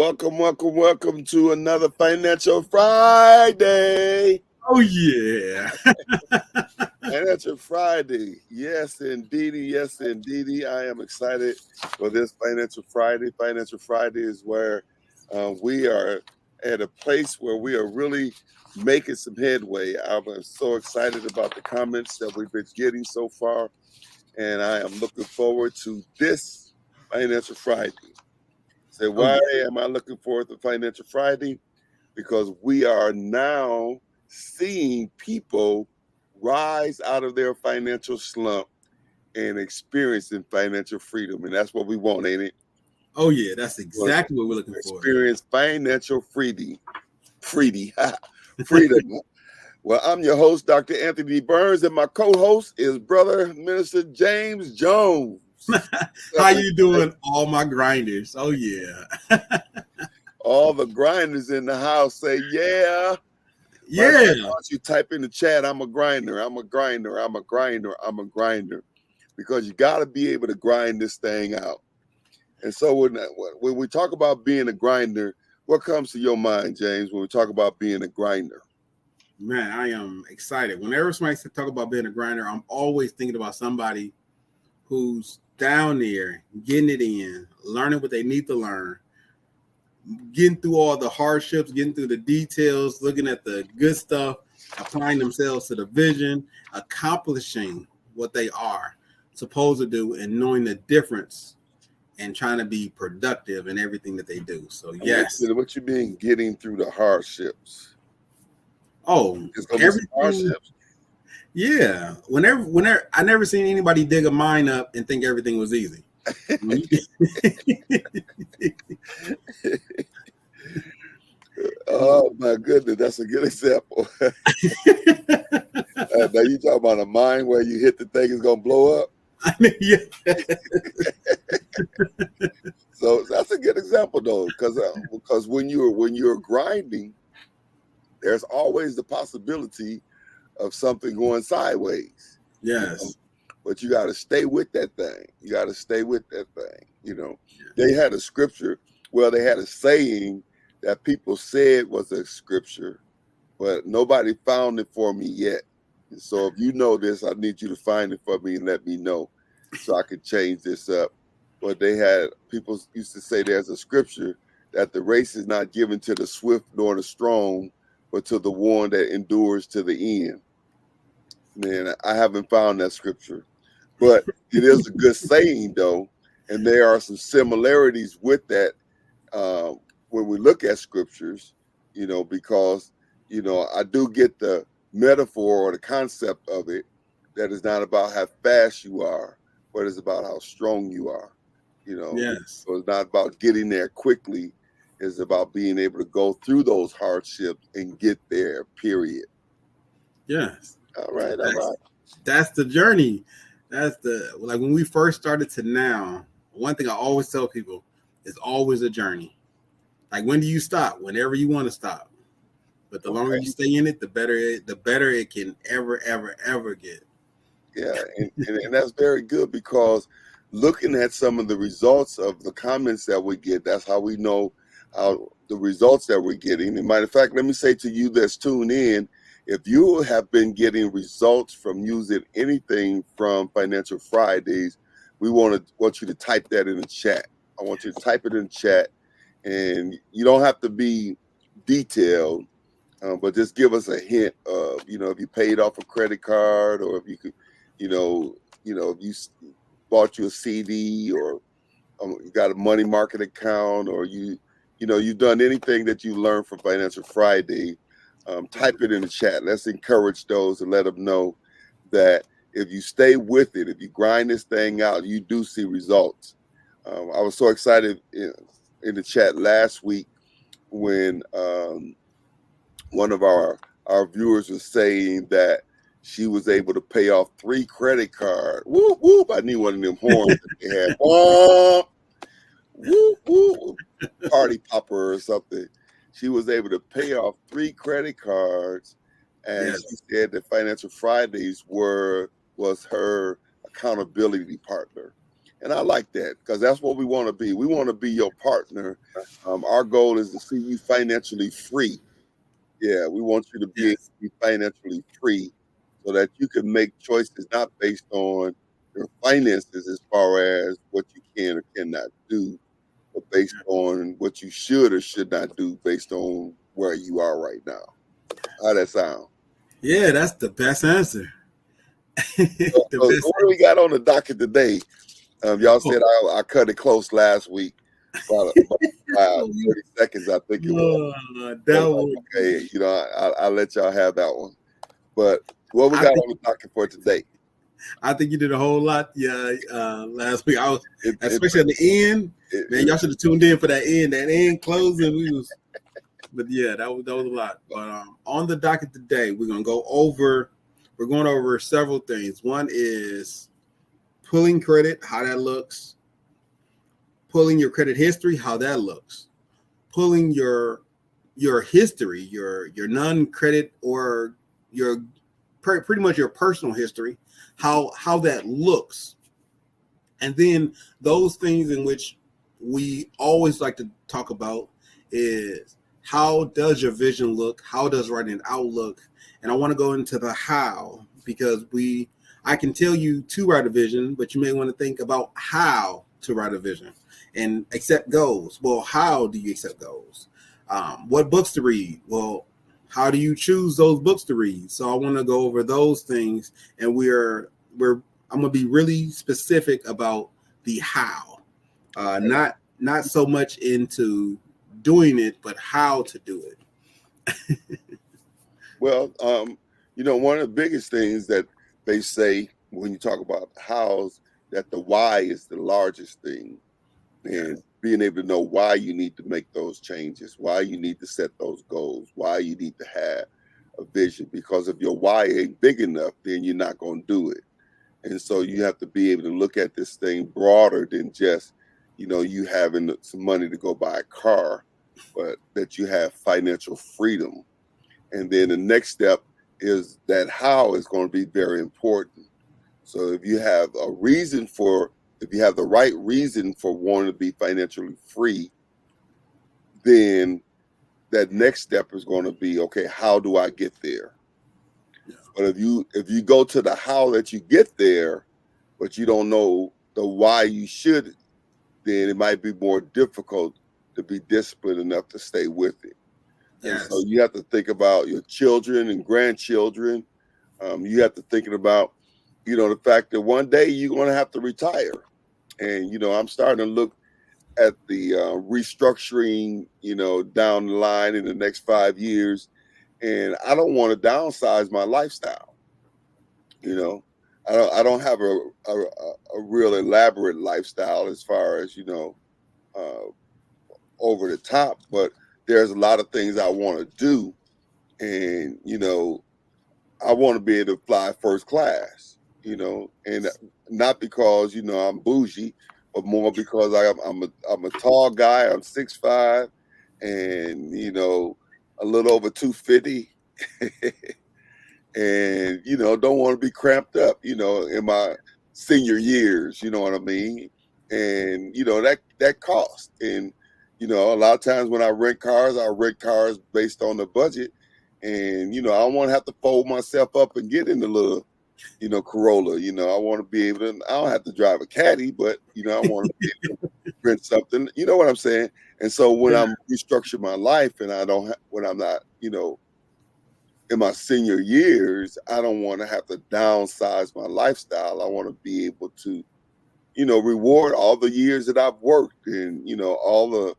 welcome to another Financial Friday. Oh yeah. Financial Friday. Yes, indeedy. Yes, indeedy. I am excited for this Financial Friday. Financial Friday is where we are at a place where we are really making some headway. I'm so excited about the comments that we've been getting so far, and I am looking forward to this Financial Friday. Say, Oh why yeah. am I looking forward to Financial Friday? Because we are now seeing people rise out of their financial slump and experiencing financial freedom. And that's what we want, ain't it? Oh yeah. That's We want exactly what we're to looking for. experience financial freedom. Well, I'm your host, Dr. Anthony Burns, and my co-host is Brother Minister James Jones. How you doing, all my grinders? Oh yeah. All the grinders in the house say, yeah. Why Yeah. don't you type in the chat, I'm a grinder, I'm a grinder, I'm a grinder, I'm a grinder. Because you got to be able to grind this thing out. And so when we talk about being a grinder, what comes to your mind, James, when we talk about being a grinder? Man, I am excited. Whenever somebody talk about being a grinder, I'm always thinking about somebody who's down there getting it in, learning what they need to learn, getting through all the hardships, getting through the details, looking at the good stuff, applying themselves to the vision, accomplishing what they are supposed to do, and knowing the difference and trying to be productive in everything that they do. So yes. What you mean getting through the hardships? Oh, It's gonna be some everything. hardships. Yeah. Whenever I never seen anybody dig a mine up and think everything was easy. Oh my goodness, that's a good example. Now you talking about a mine where you hit the thing, it's gonna blow up. Yeah. So that's a good example though, because when you're grinding, there's always the possibility of something going sideways. Yes. But you got to stay with that thing. You got to stay with that thing. They had a scripture. Well, they had a saying that people said was a scripture, but nobody found it for me yet. And so if you know this, I need you to find it for me and let me know so I can change this up. But people used to say there's a scripture that the race is not given to the swift nor the strong, but to the one that endures to the end. Man, I haven't found that scripture, but it is a good saying though, and there are some similarities with that when we look at scriptures, because I do get the metaphor or the concept of it that is not about how fast you are, but it's about how strong you are. Yes. So it's not about getting there quickly. It's about being able to go through those hardships and get there, period. Yes. All right. That's the journey. That's like when we first started to now. One thing I always tell people is always a journey. Like when do you stop? Whenever you want to stop. But the longer you stay in it, the better it can ever get. Yeah, and that's very good because looking at some of the results of the comments that we get, that's how we know how the results that we're getting. And matter of fact, let me say to you that's tuned in, if you have been getting results from using anything from Financial Fridays, we want you to type that in the chat. I want you to type it in the chat, and you don't have to be detailed, but just give us a hint of, if you paid off a credit card, or if you could, if you bought you a CD, or you got a money market account, or you've done anything that you learned from Financial Friday. Type it in the chat. Let's encourage those and let them know that if you stay with it, if you grind this thing out, you do see results. I was so excited in the chat last week when one of our viewers was saying that she was able to pay off 3 credit cards. Whoop, whoop. I need one of them horns that they had. Whoop, whoop, whoop. Party popper or something. She was able to pay off 3 credit cards, and she said that Financial Fridays was her accountability partner. And I like that because that's what we want to be. We want to be your partner. Our goal is to see you financially free. Yeah, we want you to be able Yes. to be financially free so that you can make choices not based on your finances as far as what you can or cannot do, but based on what you should or should not do based on where you are right now. How that sound? Yeah, that's the best answer. The So best what do we got on the docket today? Y'all answer. said I cut it close last week, about Oh, 30 seconds, I think it was. that But would okay, I'll let y'all have that one. But what we I got think on the docket for today? I think you did a whole lot. Yeah, last week I was, It, it, especially at the end. Man, it, y'all should have tuned in for that end. That end closing, we was. But yeah, that was a lot. But on the docket today, we're gonna go over. We're going over several things. One is pulling credit, how that looks. Pulling your credit history, how that looks. Pulling your history, your non-credit or your pretty much your personal history, how that looks. And then those things in which we always like to talk about is how does your vision look? How does writing it out look? And I want to go into the how because I can tell you to write a vision, but you may want to think about how to write a vision and accept goals. Well, how do you accept goals? What books to read? Well, how do you choose those books to read? So I want to go over those things, and we're I'm gonna be really specific about the how, not so much into doing it, but how to do it. well, one of the biggest things that they say when you talk about hows, that the why is the largest thing, Yes, and being able to know why you need to make those changes, why you need to set those goals, why you need to have a vision. Because if your why ain't big enough, then you're not going to do it. And so you have to be able to look at this thing broader than just, you having some money to go buy a car, but that you have financial freedom. And then the next step is that how is going to be very important. So if you have the right reason for wanting to be financially free, then that next step is going to be, okay, how do I get there? yeah, But if you go to the how that you get there, but you don't know the why you should, then it might be more difficult to be disciplined enough to stay with it. And so yes, you have to think about your children and grandchildren. You have to thinking about, the fact that one day you're going to have to retire. And I'm starting to look at the restructuring, down the line in the next 5 years, and I don't want to downsize my lifestyle. You know, I don't have a real elaborate lifestyle as far as uh, over the top, but there's a lot of things I want to do, and I want to be able to fly first class. And not because I'm bougie, but more because I'm a tall guy. I'm 6'5", and a little over 250. And don't want to be cramped up in my senior years, you know what I mean? And that cost. And a lot of times when I rent cars based on the budget. And I don't want to have to fold myself up and get in the little Corolla. I want to be able to, I don't have to drive a caddy, but I want to be able to rent something, you know what I'm saying? And so when yeah, I'm restructuring my life and when I'm not, in my senior years, I don't want to have to downsize my lifestyle. I want to be able to, reward all the years that I've worked and, all the,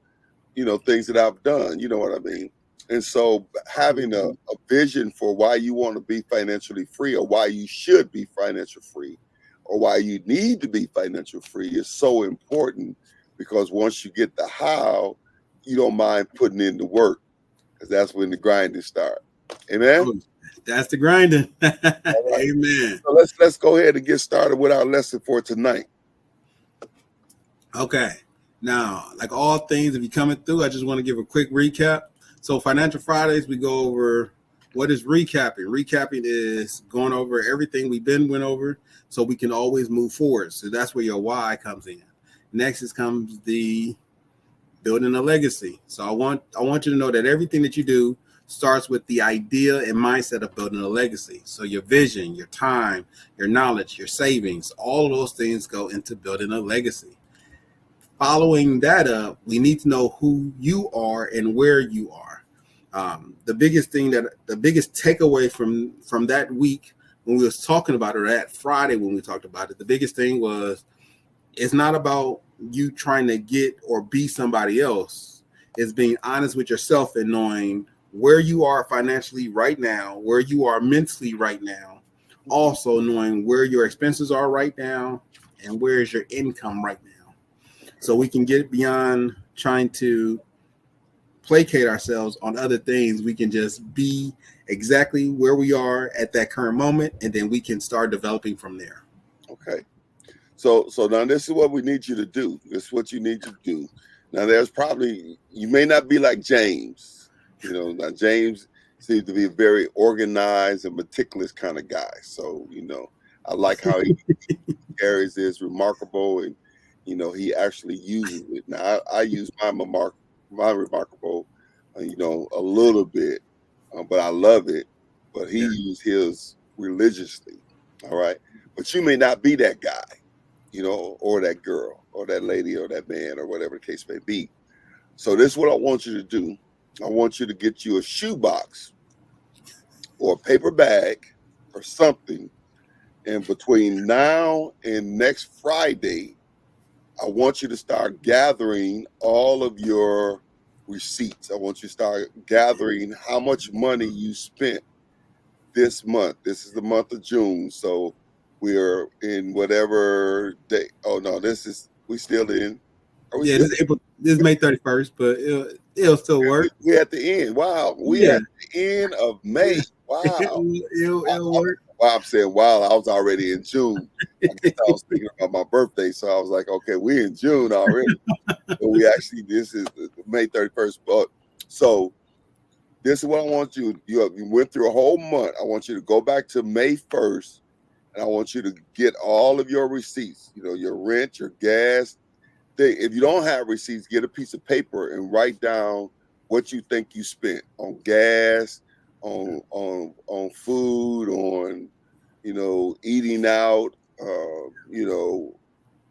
things that I've done. You know what I mean? And so having a vision for why you want to be financially free or why you should be financial free or why you need to be financial free is so important, because once you get the how, you don't mind putting in the work, because that's when the grinding starts. Amen. oh, that's the grinding. All right. Amen. So let's go ahead and get started with our lesson for tonight. Okay. Now, like all things, if you're coming through, I just want to give a quick recap. So, Financial Fridays, we go over What is recapping? Recapping is going over everything we've been went over so we can always move forward. So that's where your why comes in. Next comes the building a legacy. So I want you to know that everything that you do starts with the idea and mindset of building a legacy. So your vision, your time, your knowledge, your savings, all of those things go into building a legacy. Following that up, we need to know who you are and where you are. The biggest takeaway from that week when we was talking about it, or that Friday when we talked about it, the biggest thing was it's not about you trying to get or be somebody else. It's being honest with yourself and knowing where you are financially right now, where you are mentally right now, also knowing where your expenses are right now and where is your income right now. So we can get beyond trying to placate ourselves on other things. We can just be exactly where we are at that current moment, and then we can start developing from there. Okay. So now this is what we need you to do. This is what you need to do. Now you may not be like James. Now James seems to be a very organized and meticulous kind of guy. So, I like how he carries this remarkable, and he actually uses it. Now I use my remarkable, a little bit, but I love it. But he used his religiously. All right. But you may not be that guy, or that girl, or that lady, or that man, or whatever the case may be. So this is what I want you to do. I want you to get you a shoebox or a paper bag or something. And between now and next Friday, I want you to start gathering all of your receipts. I want you to start gathering how much money you spent this month. This is the month of June. So we're in whatever day. Oh no, we still in. Are we still? This is May 31st, but it'll still work. We at the end. Wow. We at the end of May. Wow. It'll work. Wow, I'm saying wow, I was already in June. I guess I was thinking about my birthday. So I was like, okay, we're in June already. But this is May 31st. But so this is what I want you. You went through a whole month. I want you to go back to May 1st, and I want you to get all of your receipts. Your rent, your gas. If you don't have receipts, get a piece of paper and write down what you think you spent on gas, on food, on eating out,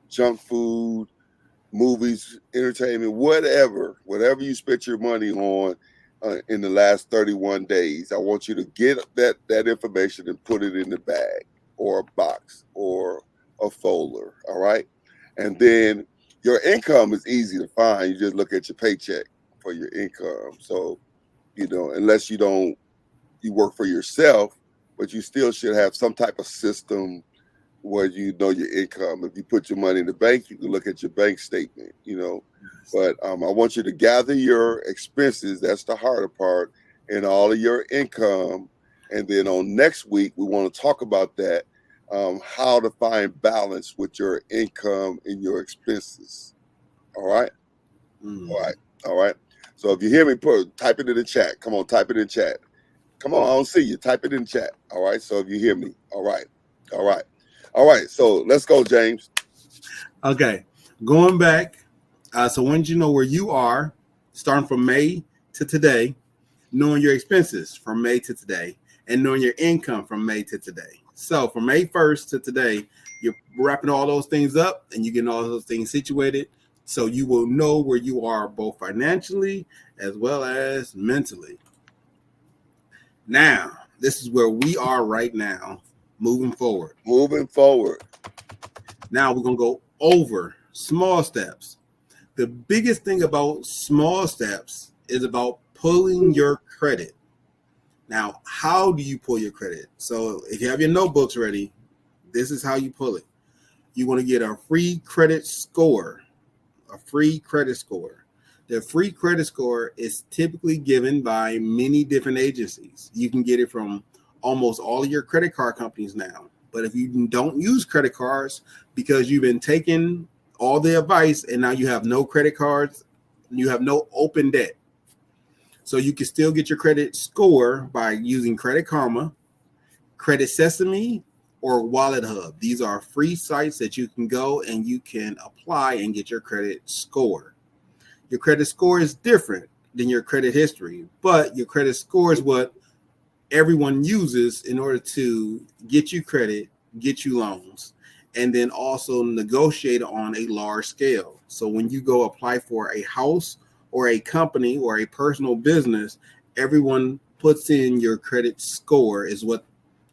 junk food, movies, entertainment, whatever you spent your money on in the last 31 days. I want you to get that information and put it in the bag or a box or a folder. All right. And then your income is easy to find. You just look at your paycheck for your income. So, unless you work for yourself, but you still should have some type of system where you know your income. If you put your money in the bank, you can look at your bank statement, But I want you to gather your expenses. That's the harder part, and all of your income. And then on next week, we want to talk about that, how to find balance with your income and your expenses. All right? All right. So if you hear me, type it in the chat. Come on, type it in chat. Come on, I don't see you. Type it in chat. All right. So if you hear me, all right. So let's go, James. Okay. Going back. So once you know where you are, starting from May to today, knowing your expenses from May to today, and knowing your income from May to today. So from May 1st to today, you're wrapping all those things up and you're getting all those things situated. So you will know where you are both financially as well as mentally. Now, this is where we are right now, moving forward. Now we're going to go over small steps. The biggest thing about small steps is about pulling your credit. Now, how do you pull your credit? So if you have your notebooks ready, this is how you pull it. You want to get a free credit score. The free credit score is typically given by many different agencies. You can get it from almost all of your credit card companies now. But if you don't use credit cards because you've been taking all the advice and now you have no credit cards, you have no open debt. So you can still get your credit score by using Credit Karma, Credit Sesame, or Wallet Hub. These are free sites that you can go and you can apply and get your credit score. Your credit score is different than your credit history, but your credit score is what everyone uses in order to get you credit, get you loans, and then also negotiate on a large scale. So when you go apply for a house or a company or a personal business, everyone puts in your credit score is what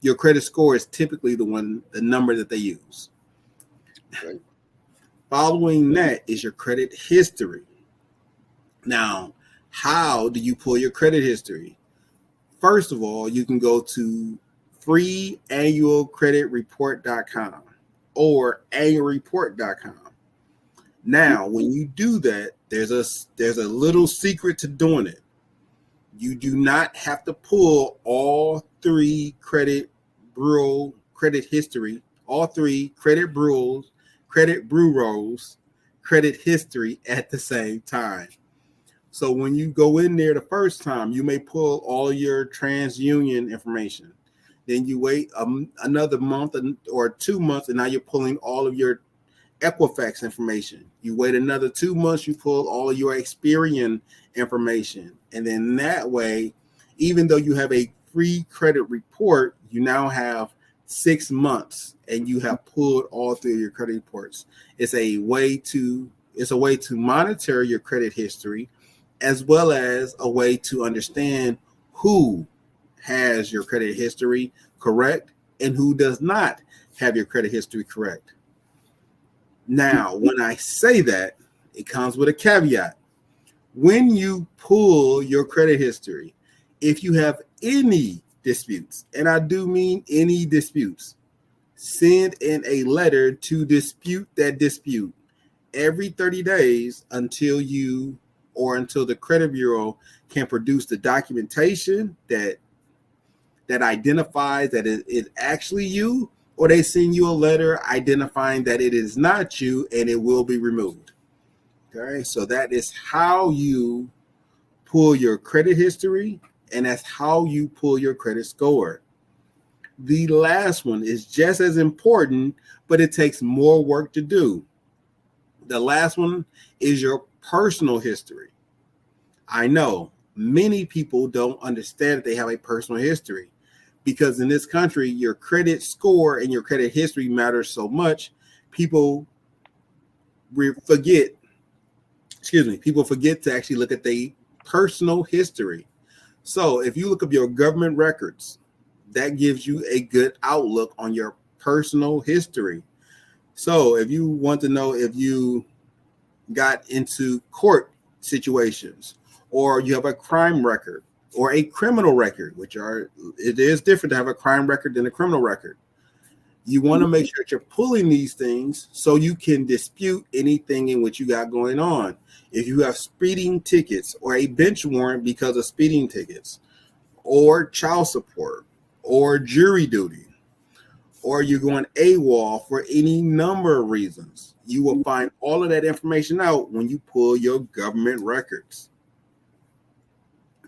your credit score is typically the number that they use. Okay. Following that is your credit history. Now, how do you pull your credit history? First of all, you can go to freeannualcreditreport.com or annualreport.com. Now, when you do that, there's a little secret to doing it. You do not have to pull all three credit history, all three credit bureaus, credit history at the same time. So when you go in there the first time, you may pull all your TransUnion information. Then you wait another month or 2 months, and now you're pulling all of your Equifax information. You wait another 2 months, you pull all of your Experian information. And then that way, even though you have a free credit report, you now have 6 months and you have pulled all three of your credit reports. It's a way to monitor your credit history, as well as a way to understand who has your credit history correct and who does not have your credit history correct. Now, when I say that, it comes with a caveat. When you pull your credit history, if you have any disputes, and I do mean any disputes, send in a letter to dispute that dispute every 30 days until the credit bureau can produce the documentation that identifies that it is actually you, or they send you a letter identifying that it is not you and it will be removed. Okay, so that is how you pull your credit history, and that's how you pull your credit score. The last one is just as important, but it takes more work to do. The last one is your personal history. I know many people don't understand that they have a personal history, because in this country, your credit score and your credit history matters so much. People forget to actually look at their personal history. So if you look up your government records, that gives you a good outlook on your personal history. So if you want to know if you got into court situations, or you have a crime record or a criminal record, it is different to have a crime record than a criminal record. You want to make sure that you're pulling these things so you can dispute anything in which you got going on. If you have speeding tickets or a bench warrant because of speeding tickets, or child support, or jury duty, or you're going AWOL for any number of reasons, you will find all of that information out when you pull your government records.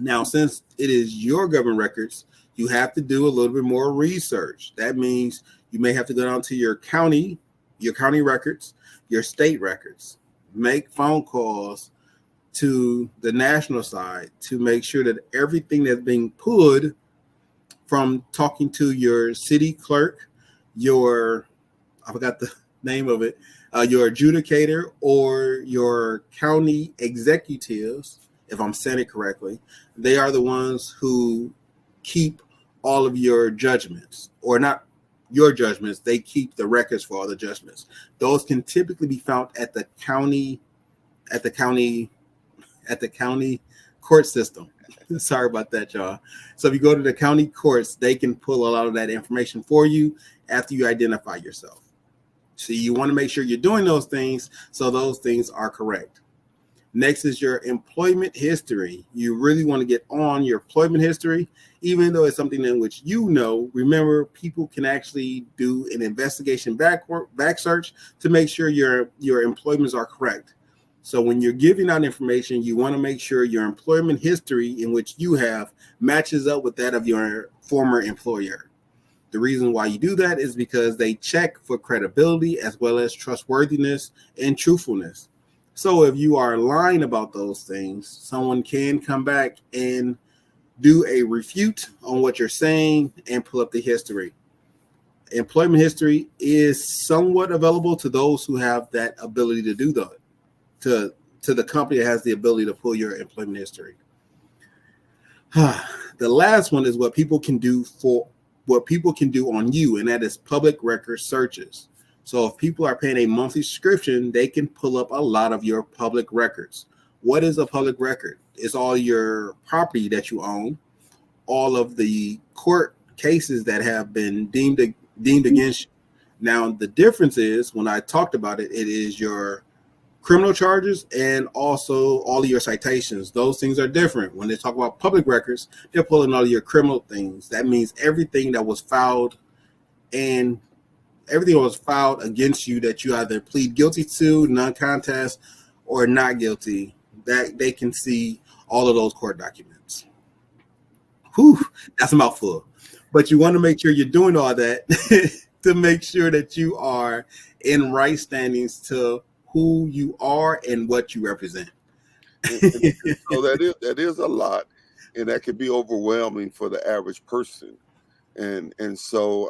Now, since it is your government records, you have to do a little bit more research. That means you may have to go down to your county records, your state records, make phone calls to the national side to make sure that everything that's being pulled, from talking to your city clerk, I forgot the name of it, your adjudicator, or your county executives, if I'm saying it correctly, they are the ones who keep all of your judgments, or not your judgments, they keep the records for all the judgments. Those can typically be found at the county court system. Sorry about that, y'all. So if you go to the county courts, they can pull a lot of that information for you after you identify yourself. So you want to make sure you're doing those things so those things are correct. Next is your employment history. You really want to get on your employment history, even though it's something in which remember, people can actually do an investigation back search to make sure your employments are correct. So when you're giving out information, you want to make sure your employment history in which you have matches up with that of your former employer. The reason why you do that is because they check for credibility as well as trustworthiness and truthfulness. So if you are lying about those things, someone can come back and do a refute on what you're saying and pull up the history. Employment history is somewhat available to those who have that ability to do that. To the company that has the ability to pull your employment history. The last one is what people can do on you, and that is public record searches. So if people are paying a monthly subscription, they can pull up a lot of your public records. What is a public record? It's all your property that you own, all of the court cases that have been deemed against you. Now the difference is when I talked about it, it is your criminal charges and also all of your citations. Those things are different. When they talk about public records, they're pulling all of your criminal things. That means everything that was filed and everything that was filed against you that you either plead guilty to, non-contest, or not guilty, that they can see all of those court documents. Whew, that's a mouthful. But you want to make sure you're doing all that to make sure that you are in right standings to who you are and what you represent. So that is a lot, and that can be overwhelming for the average person. And so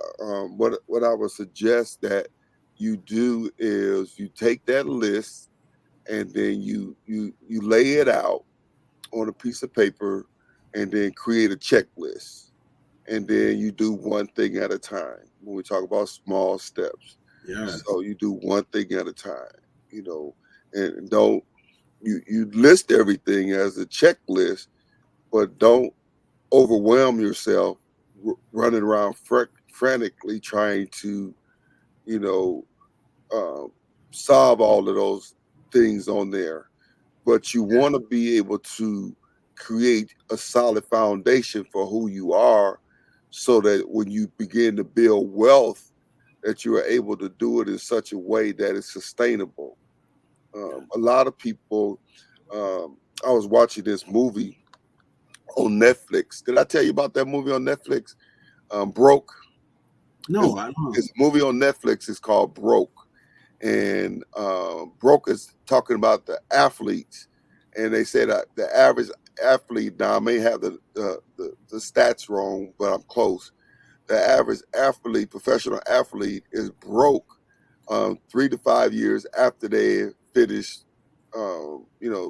what I would suggest that you do is you take that list and then you lay it out on a piece of paper and then create a checklist. And then you do one thing at a time when we talk about small steps. Yeah. So you do one thing at a time, and don't you list everything as a checklist, but don't overwhelm yourself running around frantically trying to, you know, uh, solve all of those things on there. But you want to be able to create a solid foundation for who you are so that when you begin to build wealth, that you are able to do it in such a way that it's sustainable. A lot of people, I was watching this movie on Netflix. Did I tell you about that movie on Netflix? Broke. No, I don't. It's a movie on Netflix. It's called Broke, and Broke is talking about the athletes, and they say that the average athlete. Now I may have the stats wrong, but I'm close. The average athlete, professional athlete, is broke 3 to 5 years after they finish,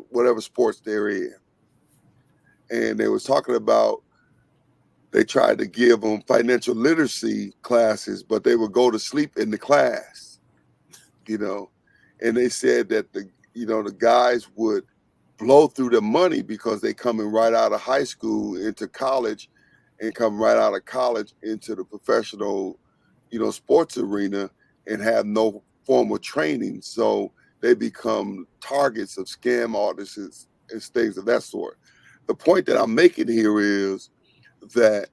whatever sports they're in. And they was talking about they tried to give them financial literacy classes, but they would go to sleep in the class, you know. And they said that the guys would blow through the money because they coming right out of high school into college and come right out of college into the professional, sports arena and have no formal training. So they become targets of scam artists and things of that sort. The point that I'm making here is that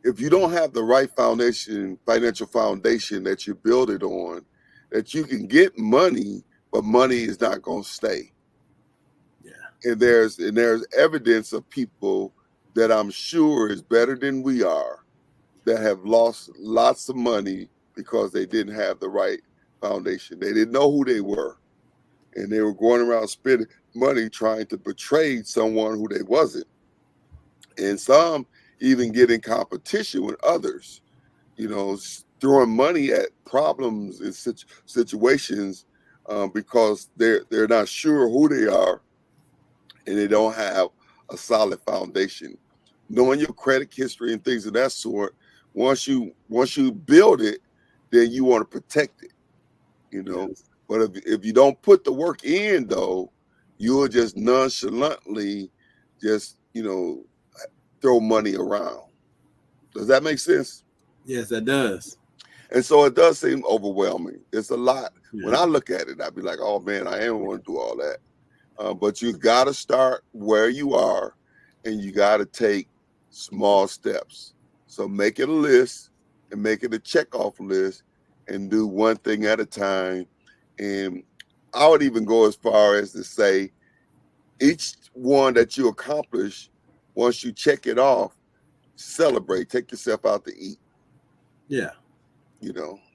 if you don't have the right foundation, financial foundation that you build it on, that you can get money, but money is not going to stay. Yeah. And there's evidence of people that I'm sure is better than we are that have lost lots of money because they didn't have the right foundation. They didn't know who they were, and they were going around spending money trying to betray someone who they wasn't. And some even get in competition with others, throwing money at problems and situations because they're not sure who they are and they don't have a solid foundation. Knowing your credit history and things of that sort, once you build it, then you want to protect it, you know. Yes. But if you don't put the work in though, you'll just nonchalantly just, throw money around. Does that make sense? Yes, that does. And so it does seem overwhelming. It's a lot. When Yeah. I look at it, I'd be like, oh man, I ain't want to do all that. But you got to start where you are and you got to take small steps. So make it a list and make it a check off list and do one thing at a time. And I would even go as far as to say each one that you accomplish, once you check it off, celebrate. Take yourself out to eat. Yeah.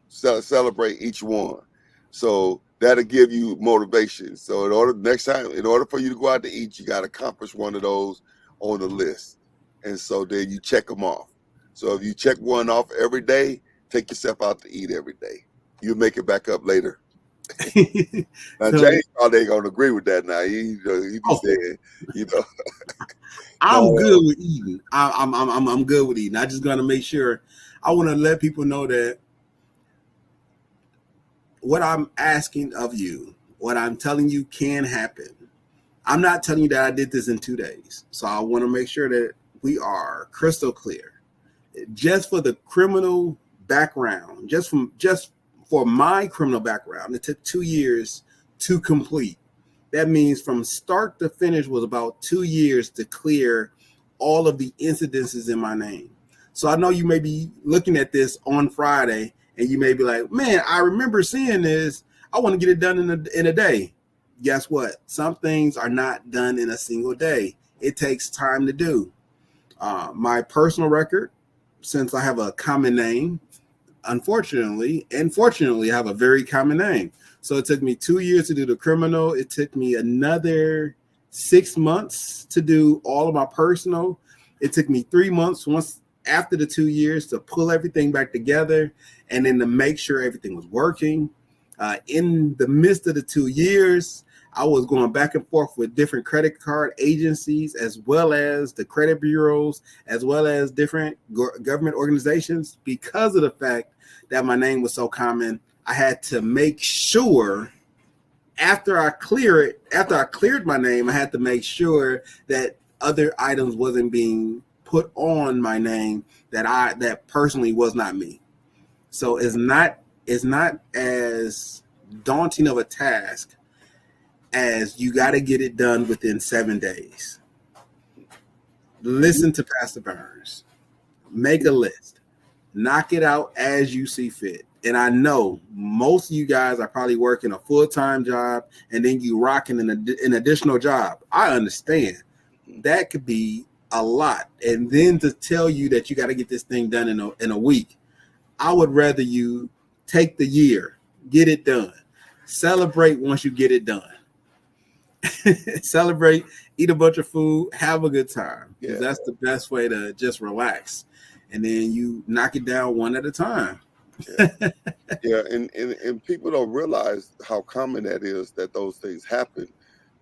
Celebrate each one. So that'll give you motivation. So next time, in order for you to go out to eat, you got to accomplish one of those on the list, and so then you check them off. So if you check one off every day, take yourself out to eat every day. You'll make it back up later. Now So, James probably ain't gonna agree with that. Now he be saying, you know, I'm no, good with eating. I'm good with eating. I just gotta make sure. I want to let people know that what I'm asking of you, what I'm telling you can happen. I'm not telling you that I did this in 2 days. So I want to make sure that we are crystal clear. Just for the criminal background, just for my criminal background, it took 2 years to complete. That means from start to finish was about 2 years to clear all of the incidences in my name. So I know you may be looking at this on Friday and you may be like, man, I remember seeing this. I want to get it done in a day. Guess what? Some things are not done in a single day. It takes time to do. My personal record, since I have a common name, unfortunately and fortunately, I have a very common name. So it took me 2 years to do the criminal. It took me another 6 months to do all of my personal. It took me 3 months once after the 2 years to pull everything back together and then to make sure everything was working. In the midst of the 2 years, I was going back and forth with different credit card agencies, as well as the credit bureaus, as well as different government organizations, because of the fact that my name was so common. I had to make sure after I cleared my name, I had to make sure that other items wasn't being put on my name that personally was not me. So it's not as daunting of a task as you got to get it done within 7 days. Listen to Pastor Burns. Make a list. Knock it out as you see fit. And I know most of you guys are probably working a full-time job and then you rocking an additional job. I understand. That could be a lot. And then to tell you that you got to get this thing done in a week, I would rather you take the year, get it done. Celebrate once you get it done. Celebrate, eat a bunch of food, have a good time. Yeah. That's the best way to just relax. And then you knock it down one at a time. Yeah, and people don't realize how common that is, that those things happen.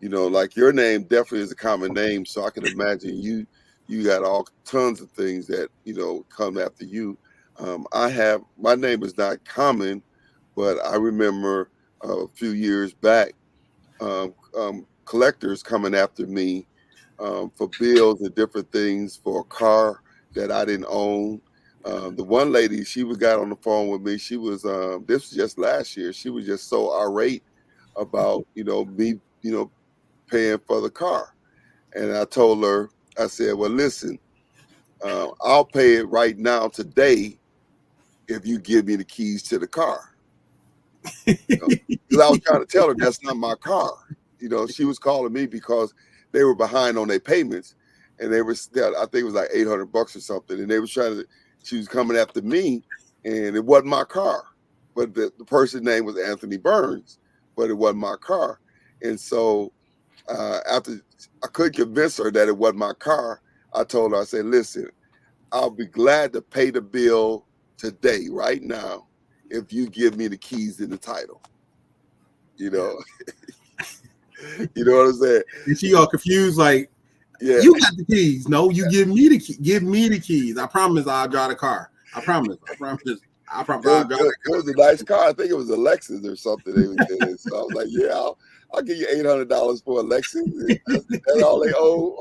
Like your name definitely is a common name, so I can imagine you got all tons of things that come after you. My name is not common, but I remember a few years back, collectors coming after me for bills and different things for a car that I didn't own. The one lady, she got on the phone with me. She was this was just last year. She was just so irate about me paying for the car, and I told her, I said, well, listen, I'll pay it right now today if you give me the keys to the car. Because I was trying to tell her that's not my car. She was calling me because they were behind on their payments, and I think it was like $800 or something, and they were she was coming after me, and it wasn't my car, but the person's name was Anthony Burns, but it wasn't my car. And so after I couldn't convince her that it wasn't my car, I told her, I said, listen, I'll be glad to pay the bill today, right now, if you give me the keys and the title. You know what I'm saying? And she all confused, like, yeah, you got the keys. No, you give me the give me the keys. I promise I'll drive the car. I promise. It was a nice car. I think it was a Lexus or something they was getting. So I was like, yeah, I'll give you $800 for a Lexus. That's all they owe.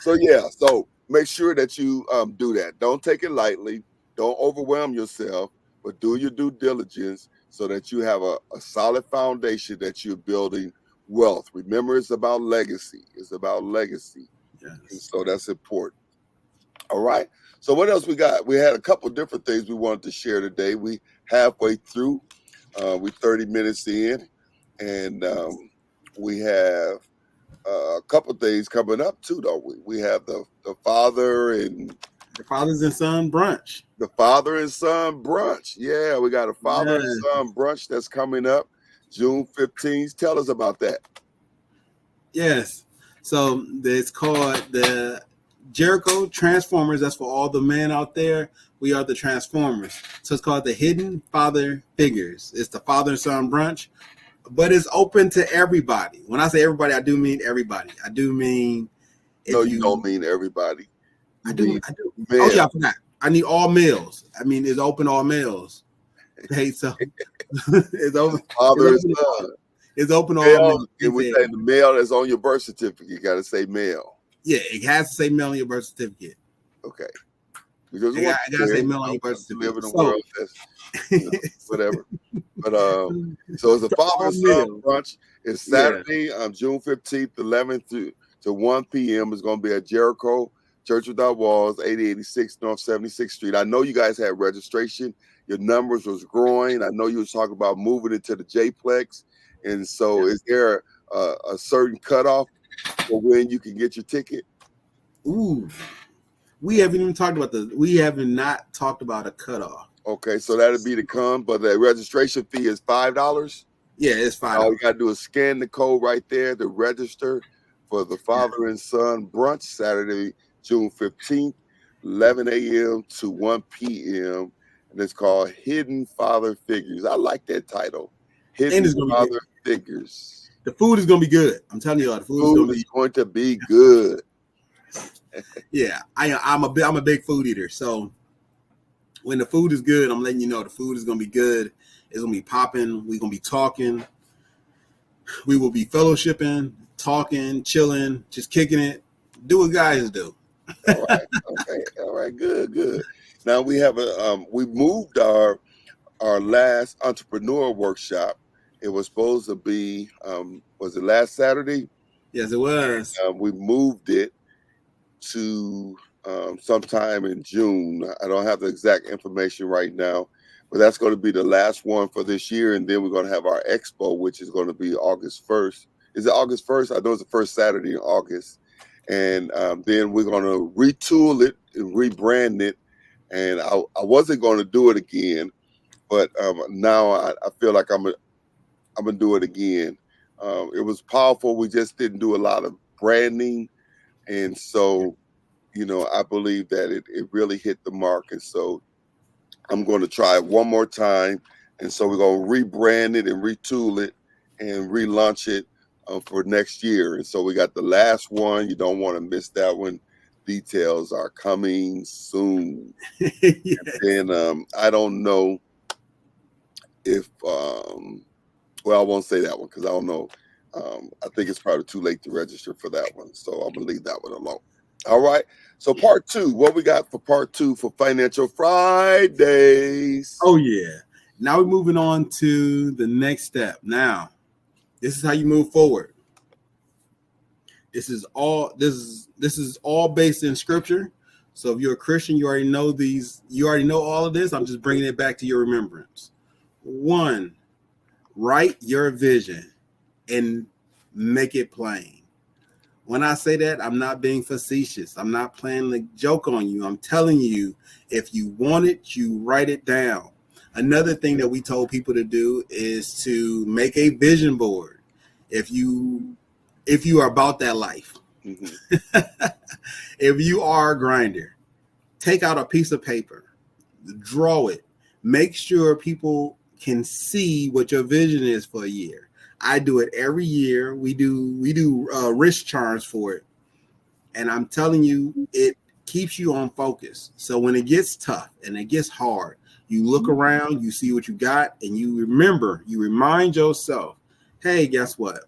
So yeah, so make sure that you do that. Don't take it lightly. Don't overwhelm yourself, but do your due diligence so that you have a solid foundation that you're building wealth. Remember, it's about legacy. It's about legacy. Yes. And so that's important. All right. So what else we got? We had a couple different things we wanted to share today. We halfway through. We 30 minutes in. And we have a couple things coming up too, don't we? We have the The fathers and son brunch. the father and son brunch. Yeah, we got a father and Yes. son brunch that's coming up June 15th. Tell us about that. Yes. So it's called the Jericho Transformers. That's for all the men out there. We are the Transformers. So it's called the Hidden Father Figures. It's the father and son brunch, but it's open to everybody. When I say everybody, I do mean everybody. I do mean No, you don't mean everybody. You I do. mean I do. male. Oh yeah, I forgot. I need all males. I mean, it's open all males. Okay, so it's open. Father and It's open, son. it's open all Male, males. and we say the male that's on your birth certificate. You got to say male. Yeah, it has to say male on your birth certificate. Okay. Because I gotta say male on your birth live certificate. in a world that's whatever. But so it's a father and son brunch. It's Saturday, June 15th, 11th to 1 p.m. It's going to be at Jericho Church Without Walls, 8086 North 76th Street. I know you guys had registration. Your numbers was growing. I know you was talking about moving into the J-Plex. And so is there a certain cutoff for when you can get your ticket? Ooh, we haven't even talked about we haven't not talked about a cutoff. Okay, so that'll be to come, but the registration fee is $5. Yeah, it's $5. All you gotta do is scan the code right there to register for the father and son brunch Saturday, June 15th, 11 a.m. to 1 p.m. And it's called Hidden Father Figures. I like that title. Hidden Father Figures. The food is gonna be good. I'm telling you, the food is going to be good. Yeah, I'm a big food eater. So when the food is good, I'm letting you know the food is gonna be good. It's gonna be popping. We're gonna be talking. We will be fellowshipping, talking, chilling, just kicking it. Do what guys do. All right. Okay. All right. Good. Now we have we moved our last entrepreneur workshop. It was supposed to be was it last Saturday? Yes, it was. We moved it to sometime in June. I don't have the exact information right now, but that's going to be the last one for this year. And then we're going to have our expo, which is going to be August 1st. Is it August 1st? I know it's the first Saturday in August. And then we're going to retool it and rebrand it. And I wasn't going to do it again, but now I feel like I'm gonna do it again. It was powerful. We just didn't do a lot of branding, and so I believe that it really hit the mark. And so I'm going to try it one more time. And so we're going to rebrand it and retool it and relaunch it for next year. And so we got the last one. You don't want to miss that one. Details are coming soon. Yes. And then I don't know if, well, I won't say that one because I don't know. I think it's probably too late to register for that one. So I'm going to leave that one alone. All right. So part 2, what we got for part 2 for Financial Fridays? Oh yeah. Now we're moving on to the next step. Now, this is how you move forward. This is all based in scripture. So if you're a Christian, you already know these. You already know all of this. I'm just bringing it back to your remembrance. 1, write your vision and make it plain. When I say that, I'm not being facetious. I'm not playing the joke on you. I'm telling you, if you want it, you write it down. Another thing that we told people to do is to make a vision board. If you are about that life, if you are a grinder, take out a piece of paper, draw it, make sure people can see what your vision is for a year. I do it every year. We do risk charts for it, and I'm telling you, it keeps you on focus. So when it gets tough and it gets hard, you look around, you see what you got, and you remind yourself, hey, guess what?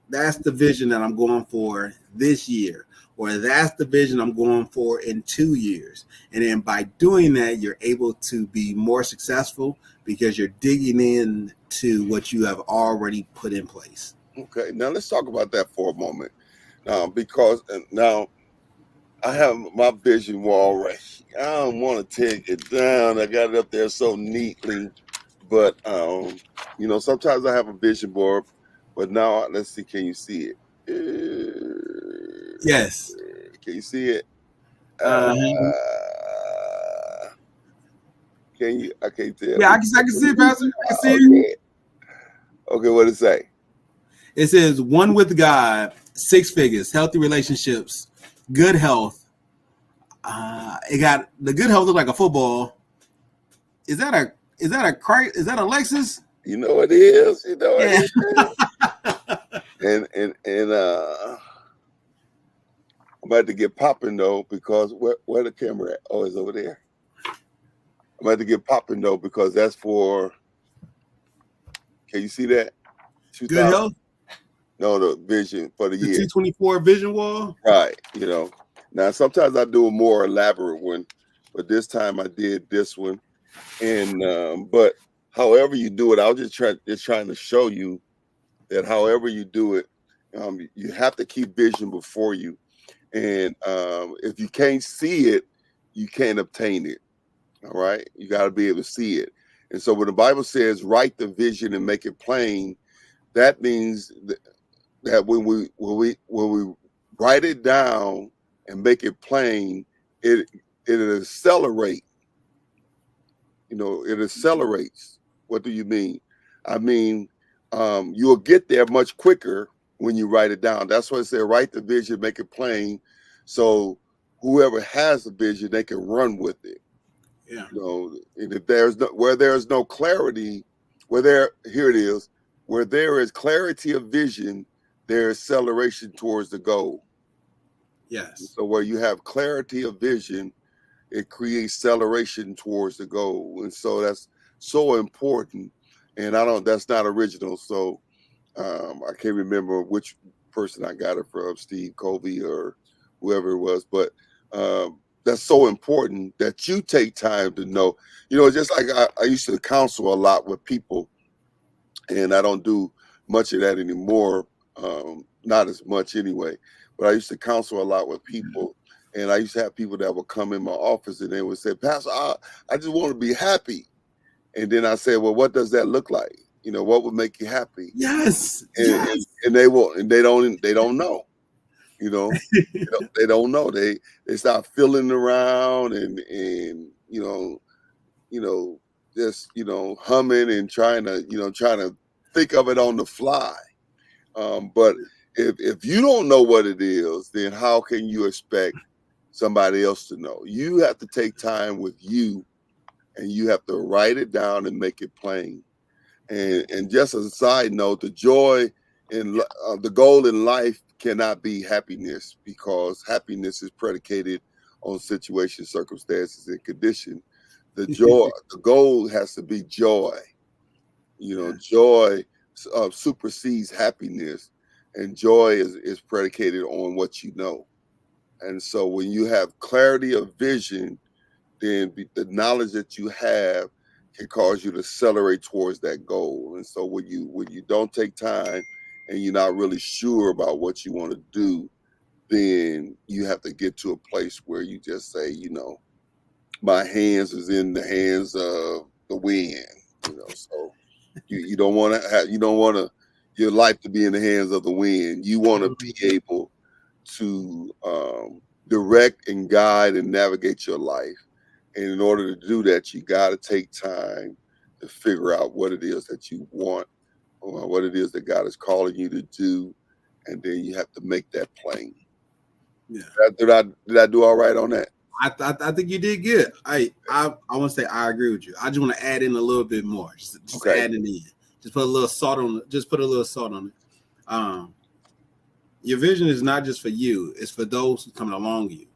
That's the vision that I'm going for this year, or that's the vision I'm going for in 2 years. And then by doing that, you're able to be more successful because you're digging in to what you have already put in place. Okay, now let's talk about that for a moment. Because now I have my vision wall right. I don't want to take it down. I got it up there so neatly, but sometimes I have a vision board. But now let's see. Can you see it? Yes. Can you see it? Uh, Can you? I can't tell. yeah, I can see it, Pastor. I can see it. Okay. Okay. What does it say? It says one with God, 6 figures, healthy relationships, good health. It got the good health look like a football. Is that a Is that a Lexus? You know it is. You know it Yeah. is. And I'm about to get popping though because where the camera at? Oh, it's over there. I'm about to get popping though because that's for. Can you see that? Good 2000. health. No, the vision for the The year. T24 vision wall. Right. You know. Now sometimes I do a more elaborate one, but this time I did this one. And but however you do it, I was just trying to show you that however you do it, you have to keep vision before you. And if you can't see it, you can't obtain it. All right. You got to be able to see it. And so when the Bible says write the vision and make it plain, that means that when we write it down and make it plain, it accelerate. You know, it accelerates. What do you mean? I mean, you'll get there much quicker when you write it down. That's why I say write the vision, make it plain, so whoever has the vision, they can run with it. Yeah. You know, and if there's no clarity, here it is, where there is clarity of vision, there is acceleration towards the goal. Yes. So where you have clarity of vision, it creates acceleration towards the goal. And so that's so important. And that's not original. So I can't remember which person I got it from, Steve Covey or whoever it was, but that's so important that you take time to know. You know, just like I used to counsel a lot with people, and I don't do much of that anymore, not as much anyway. But I used to counsel a lot with people, and I used to have people that would come in my office and they would say, "Pastor, I just want to be happy." And then I said, "Well, what does that look like? You know, what would make you happy?" Yes. And they don't know. You know, they don't know. They start feeling around and just humming and trying to think of it on the fly. But if you don't know what it is, then how can you expect somebody else to know? You have to take time with you, and you have to write it down and make it plain. And just as a side note, the joy and the goal in life cannot be happiness, because happiness is predicated on situation, circumstances, and condition. The goal has to be joy. You know, joy supersedes happiness, and joy is predicated on what you know. And so when you have clarity of vision, then the knowledge that you have can cause you to accelerate towards that goal. And so when you don't take time and you're not really sure about what you want to do, then you have to get to a place where you just say, my hands is in the hands of the wind. So you don't want to your life to be in the hands of the wind. You want to be able to direct and guide and navigate your life. And in order to do that, you got to take time to figure out what it is that you want, or what it is that God is calling you to do, and then you have to make that plain. Yeah. Did I do all right on that? I think you did good. I want to say I agree with you. I just want to add in a little bit more. Just Okay. add it in. Just put a little salt on it. Just put a little salt on it. Your vision is not just for you; it's for those who come along you.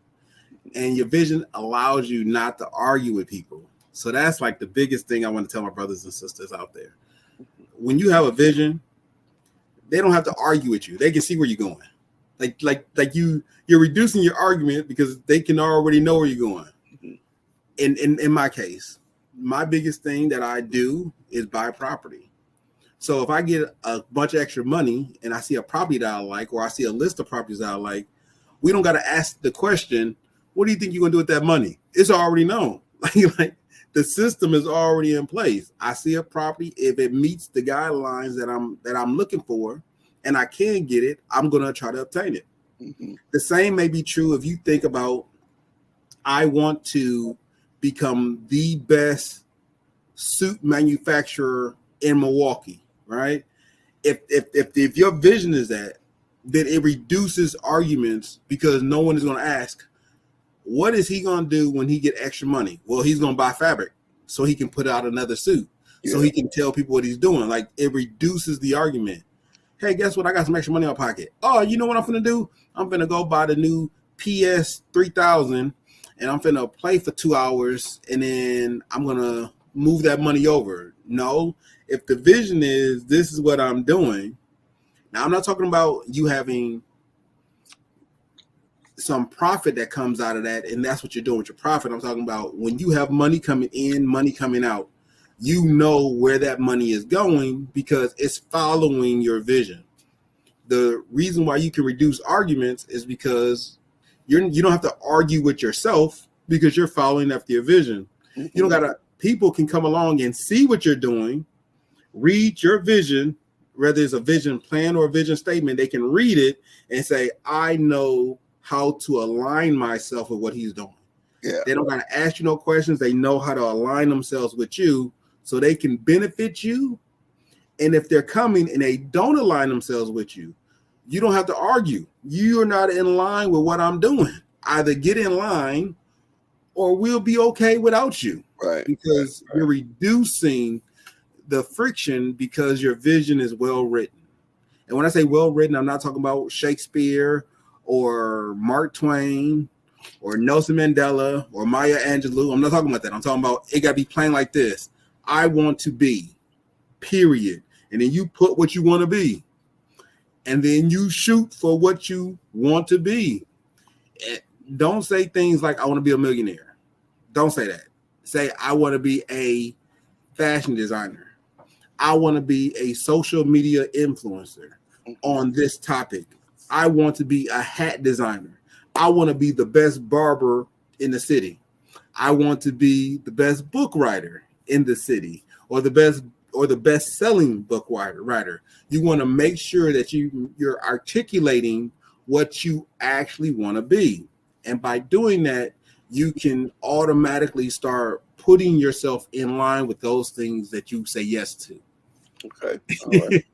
And your vision allows you not to argue with people. So that's like the biggest thing I want to tell my brothers and sisters out there. When you have a vision, they don't have to argue with you. They can see where you're going. Like you're reducing your argument because they can already know where you're going. In my case, my biggest thing that I do is buy property. So if I get a bunch of extra money and I see a property that I like, or I see a list of properties that I like, we don't got to ask the question, what do you think you're going to do with that money? It's already known. Like the system is already in place. I see a property. If it meets the guidelines that I'm looking for, and I can get it, I'm going to try to obtain it. Mm-hmm. The same may be true if you think about, I want to become the best suit manufacturer in Milwaukee, right? If your vision is that, then it reduces arguments because no one is going to ask, what is he going to do when he get extra money? Well, he's going to buy fabric so he can put out another suit, so he can tell people what he's doing. Like, it reduces the argument. Hey, guess what? I got some extra money in my pocket. Oh, you know what I'm finna do? I'm finna go buy the new PS 3000 and I'm finna play for 2 hours and then I'm gonna move that money over. No, if the vision is this is what I'm doing. Now, I'm not talking about you having some profit that comes out of that, and that's what you're doing with your profit. I'm talking about when you have money coming in, money coming out, you know where that money is going because it's following your vision. The reason why you can reduce arguments is because you don't have to argue with yourself because you're following after your vision. Mm-hmm. You don't gotta, people can come along and see what you're doing, read your vision, whether it's a vision plan or a vision statement, they can read it and say, I know how to align myself with what he's doing. Yeah. They don't gotta ask you no questions. They know how to align themselves with you so they can benefit you. And if they're coming and they don't align themselves with you, you don't have to argue. You're not in line with what I'm doing. Either get in line or we'll be okay without you. Right. Because you're reducing the friction because your vision is well written. And when I say well written, I'm not talking about Shakespeare or Mark Twain or Nelson Mandela or Maya Angelou. I'm not talking about that. I'm talking about it got to be plain like this. I want to be, period. And then you put what you want to be. And then you shoot for what you want to be. Don't say things like, I want to be a millionaire. Don't say that. Say, I want to be a fashion designer. I want to be a social media influencer on this topic. I want to be a hat designer. I want to be the best barber in the city. I want to be the best book writer in the city, or the best selling book writer. You want to make sure that you're articulating what you actually want to be. And by doing that, you can automatically start putting yourself in line with those things that you say yes to. Okay. All right.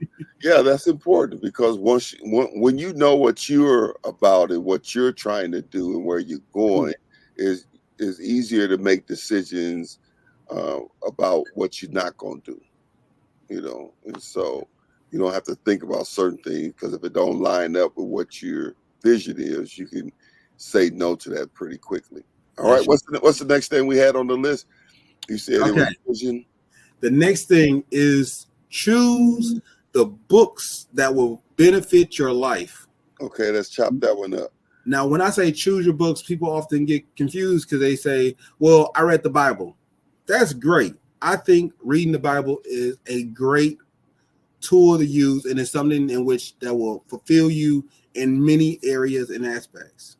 Yeah, that's important because when you know what you're about and what you're trying to do and where you're going, is easier to make decisions about what you're not going to do. You know, and so you don't have to think about certain things because if it don't line up with what your vision is, you can say no to that pretty quickly. All right. What's the next thing we had on the list? You said it was vision. The next thing is choose the books that will benefit your life. Okay, let's chop that one up. Now, when I say choose your books, people often get confused because they say, well, I read the Bible. That's great. I think reading the Bible is a great tool to use, and it's something in which that will fulfill you in many areas and aspects.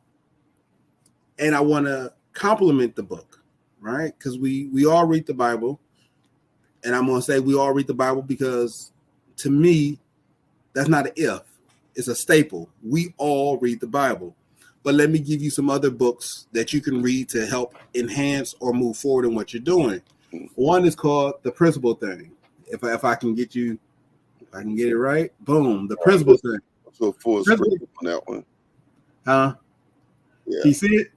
And I want to compliment the book, right? Because we all read the Bible. And I'm going to say we all read the Bible because, to me, that's not an if. It's a staple. We all read the Bible. But let me give you some other books that you can read to help enhance or move forward in what you're doing. One is called The Principle Thing. If I can get you, if I can get it right, boom, The Principle Thing. So full screen on that one. Huh? Yeah. Can you see it?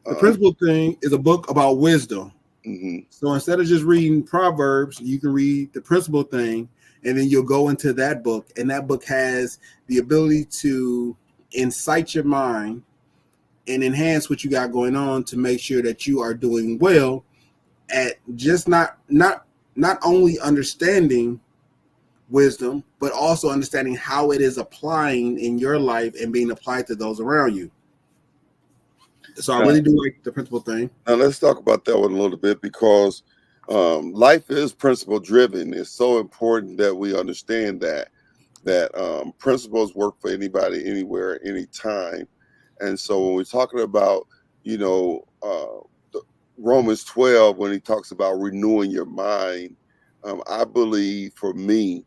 The Principle Thing is a book about wisdom. Mm-hmm. So instead of just reading Proverbs, you can read The Principle Thing, and then you'll go into that book. And that book has the ability to incite your mind and enhance what you got going on to make sure that you are doing well at just not only understanding wisdom, but also understanding how it is applying in your life and being applied to those around you. So I really do like The Principle Thing. Now let's talk about that one a little bit because life is principle driven. It's so important that we understand that principles work for anybody, anywhere, anytime. And so when we're talking about, Romans 12, when he talks about renewing your mind, I believe for me,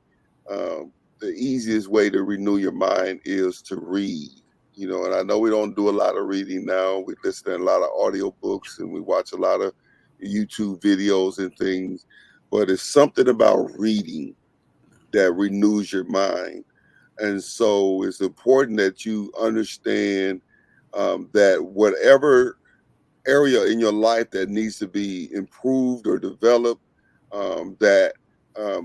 the easiest way to renew your mind is to read. And I know we don't do a lot of reading now. We listen to a lot of audiobooks and we watch a lot of YouTube videos and things, but it's something about reading that renews your mind. And so it's important that you understand that whatever area in your life that needs to be improved or developed, that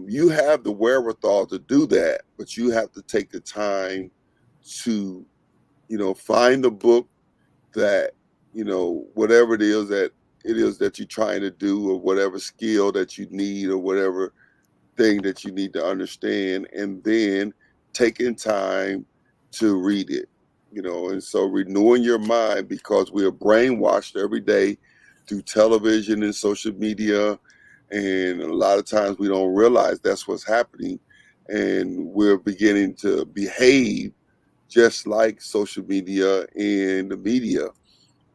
you have the wherewithal to do that, but you have to take the time to, find a book that, whatever it is that you're trying to do, or whatever skill that you need, or whatever thing that you need to understand, and then taking time to read it. And so renewing your mind, because we are brainwashed every day through television and social media, and a lot of times we don't realize that's what's happening, and we're beginning to behave just like social media and the media.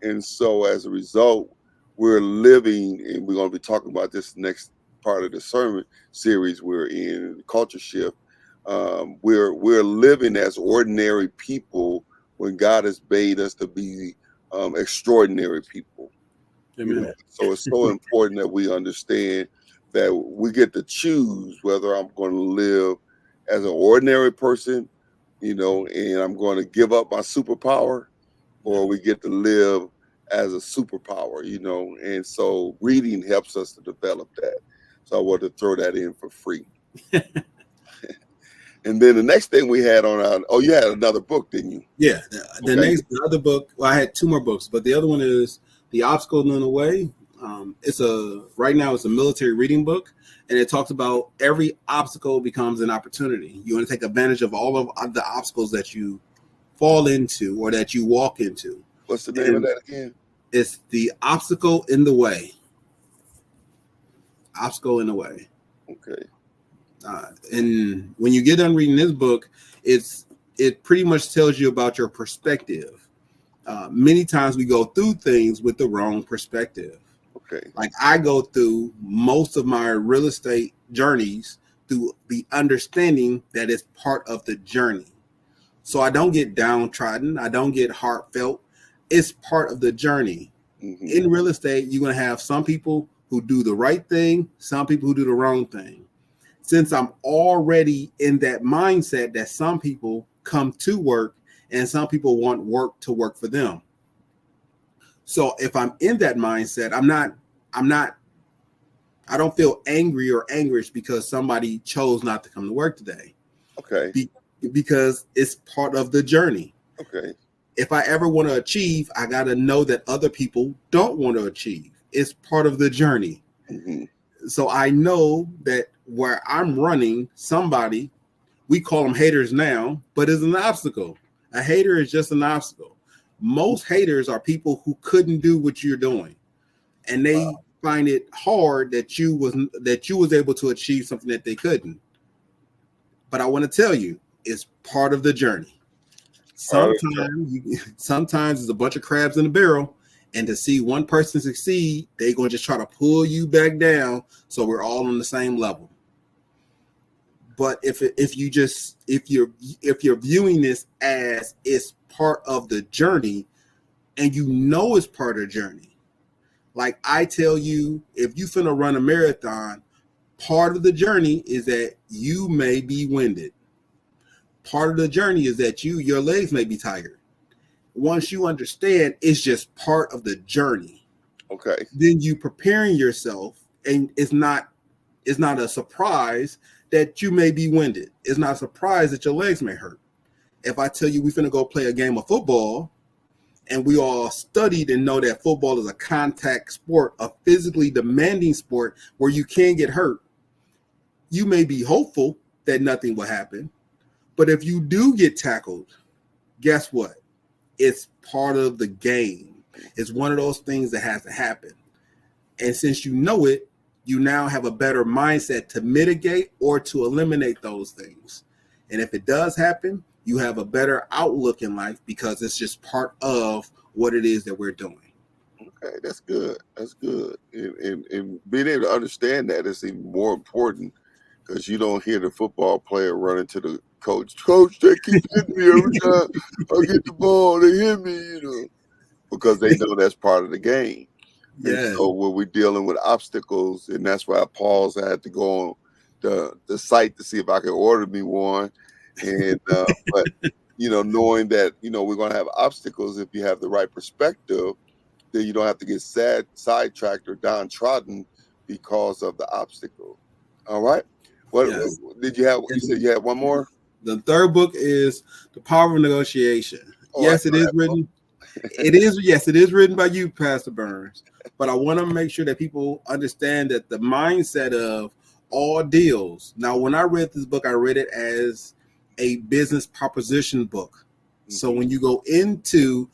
And so as a result, we're living, and we're going to be talking about this next part of the sermon series we're in, culture shift. We're living as ordinary people when God has made us to be extraordinary people. Amen. So it's so important that we understand that we get to choose whether I'm going to live as an ordinary person, and I'm going to give up my superpower, or we get to live as a superpower, and so reading helps us to develop that. So I wanted to throw that in for free. And then the next thing we had on our, you had another book, didn't you? Yeah. The other book, well, I had two more books, but the other one is The Obstacle in the Way. Right now it's a military reading book, and it talks about every obstacle becomes an opportunity. You want to take advantage of all of the obstacles that you fall into or that you walk into. What's the name of that again? It's The Obstacle in the Way. Obstacle in the Way. Okay. And when you get done reading this book, it pretty much tells you about your perspective. Many times we go through things with the wrong perspective. Okay. Like I go through most of my real estate journeys through the understanding that it's part of the journey. So I don't get downtrodden. I don't get heartfelt. It's part of the journey. Mm-hmm. In real estate, you're going to have some people who do the right thing, some people who do the wrong thing. Since I'm already in that mindset that some people come to work and some people want work to work for them. So if I'm in that mindset, I don't feel angry or anguish because somebody chose not to come to work today. Okay. Because it's part of the journey. Okay. If I ever want to achieve, I got to know that other people don't want to achieve. It's part of the journey. Mm-hmm. So I know that where I'm running, somebody, we call them haters now, but it's an obstacle. A hater is just an obstacle. Most haters are people who couldn't do what you're doing, and they find it hard that you was able to achieve something that they couldn't. But I want to tell you, it's part of the journey. Sometimes it's a bunch of crabs in a barrel, and to see one person succeed, they're going to just try to pull you back down, so we're all on the same level. But if you're viewing this as it's part of the journey, and you know it's part of the journey, like I tell you, if you finna run a marathon, part of the journey is that you may be winded. Part of the journey is that your legs may be tired. Once you understand it's just part of the journey, okay, then you preparing yourself, and it's not a surprise that you may be winded. It's not a surprise that your legs may hurt. If I tell you we finna go play a game of football, and we all studied and know that football is a contact sport, a physically demanding sport where you can get hurt, you may be hopeful that nothing will happen. But if you do get tackled, guess what? It's part of the game. It's one of those things that has to happen. And since you know it, you now have a better mindset to mitigate or to eliminate those things. And if it does happen, you have a better outlook in life because it's just part of what it is that we're doing. Okay, that's good. That's good. And being able to understand that is even more important, because you don't hear the football player running to the coach. Coach, they keep hitting me every time I get the ball. They hit me, because they know that's part of the game. And Yeah. so when we're dealing with obstacles, and that's why I paused, I had to go on the site to see if I could order me one. And but knowing that we're going to have obstacles, if you have the right perspective, then you don't have to get sidetracked or downtrodden because of the obstacle. All right. Yes. What did you have? You said you had one more. The third book is The Power of Negotiation. Oh, Yes, it is written. It is written by you, Pastor Burns. But I want to make sure that people understand that the mindset of all deals. Now, when I read this book, I read it as a business proposition book. Mm-hmm. So when you go into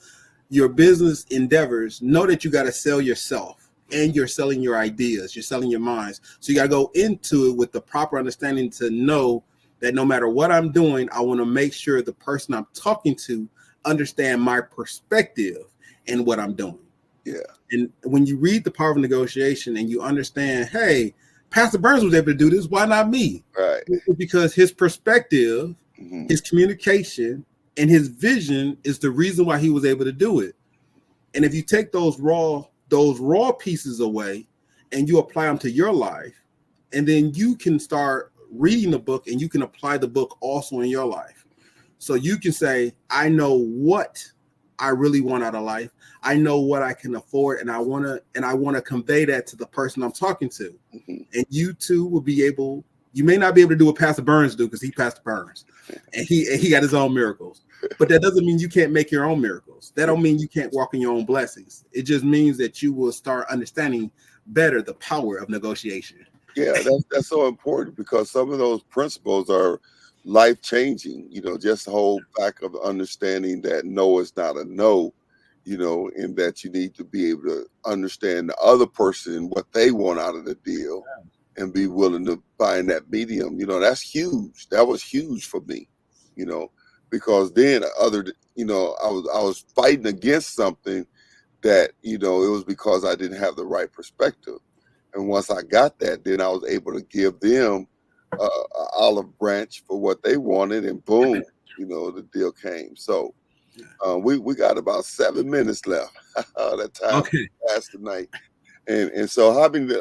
your business endeavors, know that you got to sell yourself, and you're selling your ideas, you're selling your minds. So you got to go into it with the proper understanding to know that no matter what I'm doing, I want to make sure the person I'm talking to understand my perspective and what I'm doing. Yeah. And when you read The Power of Negotiation and you understand, hey, Pastor Burns was able to do this, why not me? Right. Because his perspective, mm-hmm. his communication, and his vision is the reason why he was able to do it. And if you take those raw pieces away and you apply them to your life, and then you can start reading the book and you can apply the book also in your life. So you can say, I know what I really want out of life. I know what I can afford, and I want to convey that to the person I'm talking to. Mm-hmm. And you too will be able. You may not be able to do what Pastor Burns do because he Pastor Burns, and he got his own miracles. But that doesn't mean you can't make your own miracles. That don't mean you can't walk in your own blessings. It just means that you will start understanding better the power of negotiation. Yeah, that's so important, because some of those principles are life-changing. Just the whole back of understanding that no is not a no, and that you need to be able to understand the other person, what they want out of the deal, and be willing to find that medium. That's huge. That was huge for me, because then I was fighting against something that, it was because I didn't have the right perspective. And once I got that, then I was able to give them an olive branch for what they wanted, and boom, the deal came. So we got about 7 minutes left. That time passed tonight. And so how many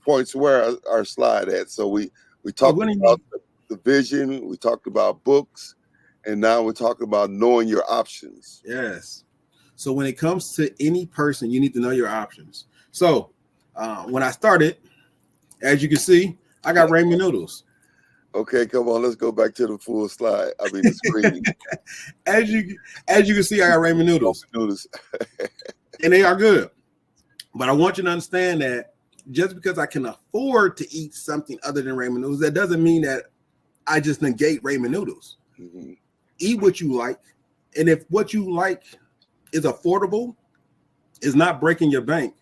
points where our slide at? So we talked about the vision, we talked about books, and now we're talking about knowing your options. Yes. So when it comes to any person, you need to know your options. So when I started, as you can see, I got ramen noodles. Okay, come on, let's go back to the full slide. I mean, the screen. As you can see, I got ramen noodles. And they are good. But I want you to understand that just because I can afford to eat something other than ramen noodles, that doesn't mean that I just negate ramen noodles. Mm-hmm. Eat what you like. And if what you like is affordable, is not breaking your bank,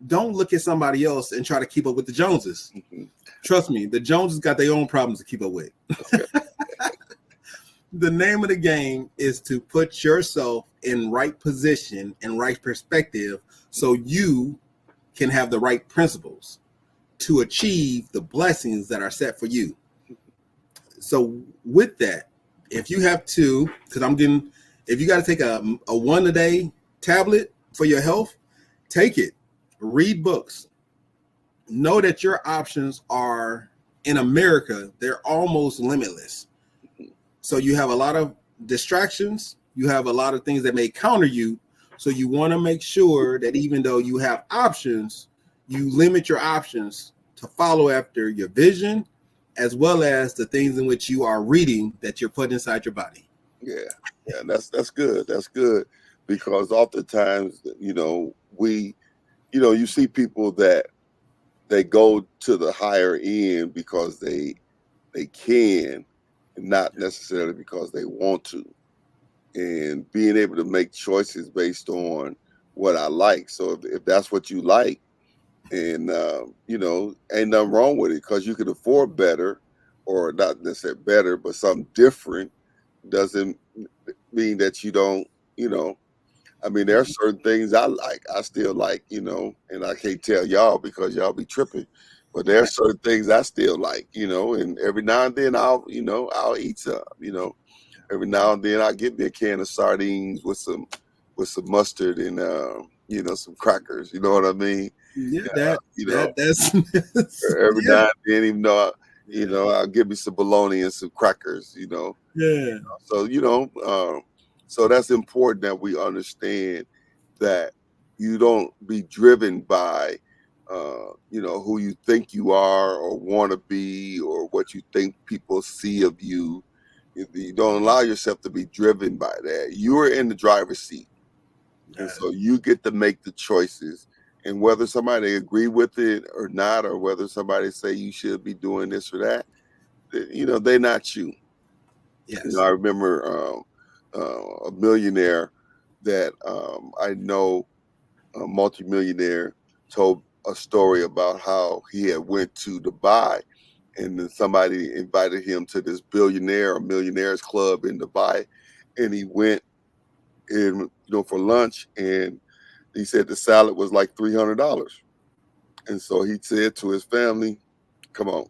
don't look at somebody else and try to keep up with the Joneses. Mm-hmm. Trust me, the Joneses got their own problems to keep up with. Okay. The name of the game is to put yourself in right position and right perspective so you can have the right principles to achieve the blessings that are set for you. So with that, if you have to, if you got to take a 1 a day tablet for your health, take it. Read books. Know that your options are, in America, they're almost limitless. So you have a lot of distractions. You have a lot of things that may counter you. So you want to make sure that even though you have options, you limit your options to follow after your vision, as well as the things in which you are reading that you're putting inside your body. Yeah, that's good. That's good, because oftentimes, you see people that they go to the higher end because they can, and not necessarily because they want to. And being able to make choices based on what I like. So if that's what you like, and ain't nothing wrong with it, because you can afford better, or not necessarily better, but something different, doesn't mean that you don't. I mean, there are certain things I like. I still like, and I can't tell y'all because y'all be tripping. But there are certain things I still like, and every now and then I'll eat some, every now and then I'll get me a can of sardines with some mustard and some crackers. You know what I mean? Yeah, Uh, you know, that's every yeah, now and then, even though yeah, I'll give me some bologna and some crackers. yeah, So so that's important that we understand that you don't be driven by who you think you are or want to be or what you think people see of you. You don't allow yourself to be driven by that. You are in the driver's seat, and yeah, so you get to make the choices. And whether somebody agree with it or not, or whether somebody say you should be doing this or that, they're not you. yes. I remember a millionaire that I know, a multimillionaire, told a story about how he had went to Dubai, and then somebody invited him to this billionaire or millionaires club in Dubai, and he went in, for lunch, and he said the salad was like $300, and so he said to his family, "Come on."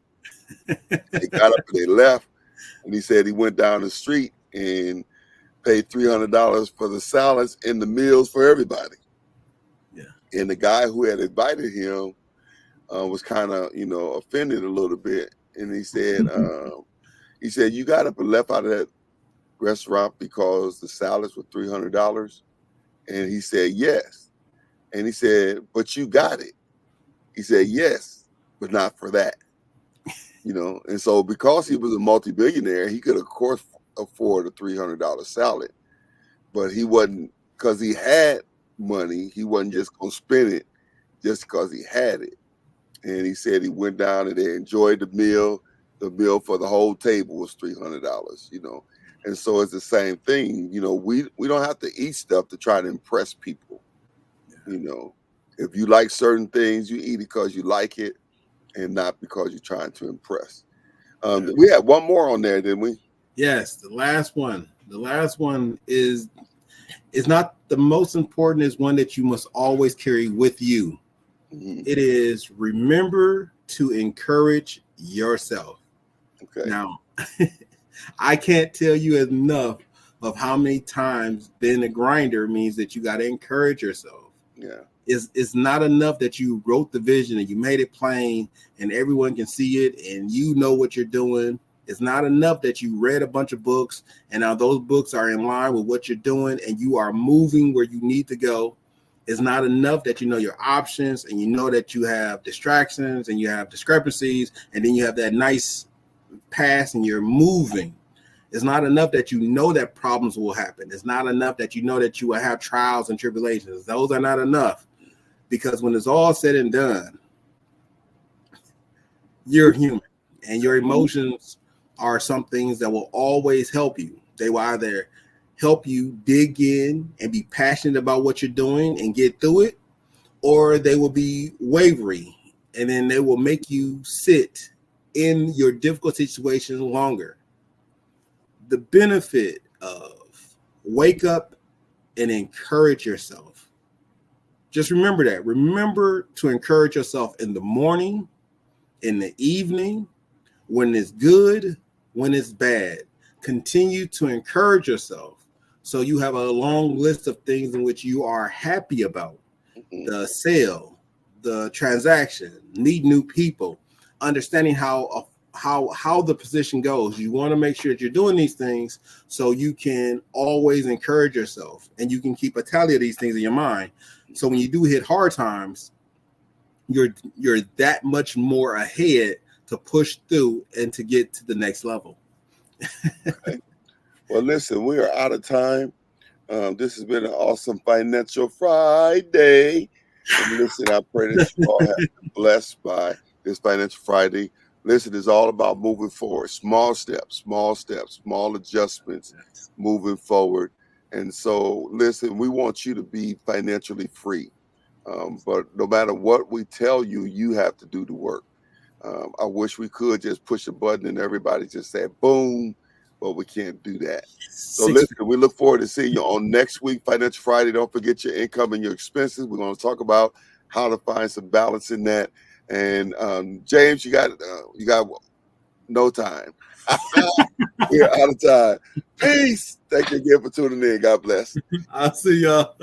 They got up and they left, and he said he went down the street and paid $300 for the salads and the meals for everybody. Yeah. And the guy who had invited him was kind of, offended a little bit, and he said, "You got up and left out of that restaurant because the salads were $300?" And he said, "Yes." And he said, "But you got it." He said, "Yes, but not for that." And so because he was a multi-billionaire, he could of course afford a $300 salad, but he wasn't, because he had money. He wasn't just gonna spend it just because he had it. And he said he went down and they enjoyed the meal. The meal for the whole table was $300. And so it's the same thing. We don't have to eat stuff to try to impress people. You know, if you like certain things, you eat it because you like it and not because you're trying to impress. Yeah. We had one more on there, didn't we? Yes, the last one. The last one is not the most important, is one that you must always carry with you. Mhm. It is remember to encourage yourself. Okay. Now, I can't tell you enough of how many times being a grinder means that you got to encourage yourself. Yeah. It's not enough that you wrote the vision and you made it plain and everyone can see it and you know what you're doing. It's not enough that you read a bunch of books and now those books are in line with what you're doing and you are moving where you need to go. It's not enough that you know your options and you know that you have distractions and you have discrepancies and then you have that nice pass and you're moving. It's not enough that you know that problems will happen. It's not enough that you know that you will have trials and tribulations. Those are not enough, because when it's all said and done, you're human and your emotions are some things that will always help you. They will either help you dig in and be passionate about what you're doing and get through it, or they will be wavery and then they will make you sit in your difficult situations longer. The benefit of wake up and encourage yourself. Just remember that. Remember to encourage yourself in the morning, in the evening, when it's good, when it's bad. Continue to encourage yourself so you have a long list of things in which you are happy about. Mhm. The sale, the transaction, meet new people, understanding how the position goes. You want to make sure that you're doing these things so you can always encourage yourself and you can keep a tally of these things in your mind. So when you do hit hard times, you're that much more ahead to push through and to get to the next level. Okay. Well, listen, we are out of time. This has been an awesome Financial Friday. And listen, I pray that you all have been blessed by this Financial Friday. Listen, it's all about moving forward, small steps, small adjustments, moving forward. And so, listen, we want you to be financially free. But no matter what we tell you, you have to do the work. I wish we could just push a button and everybody just said boom, but we can't do that. So Six. listen, we look forward to seeing you on next week, Financial Friday. Don't forget your income and your expenses. We're going to talk about how to find some balance in that. And James, you got no time. We're out of time. Peace. Thank you again for tuning in. God bless. I'll see y'all.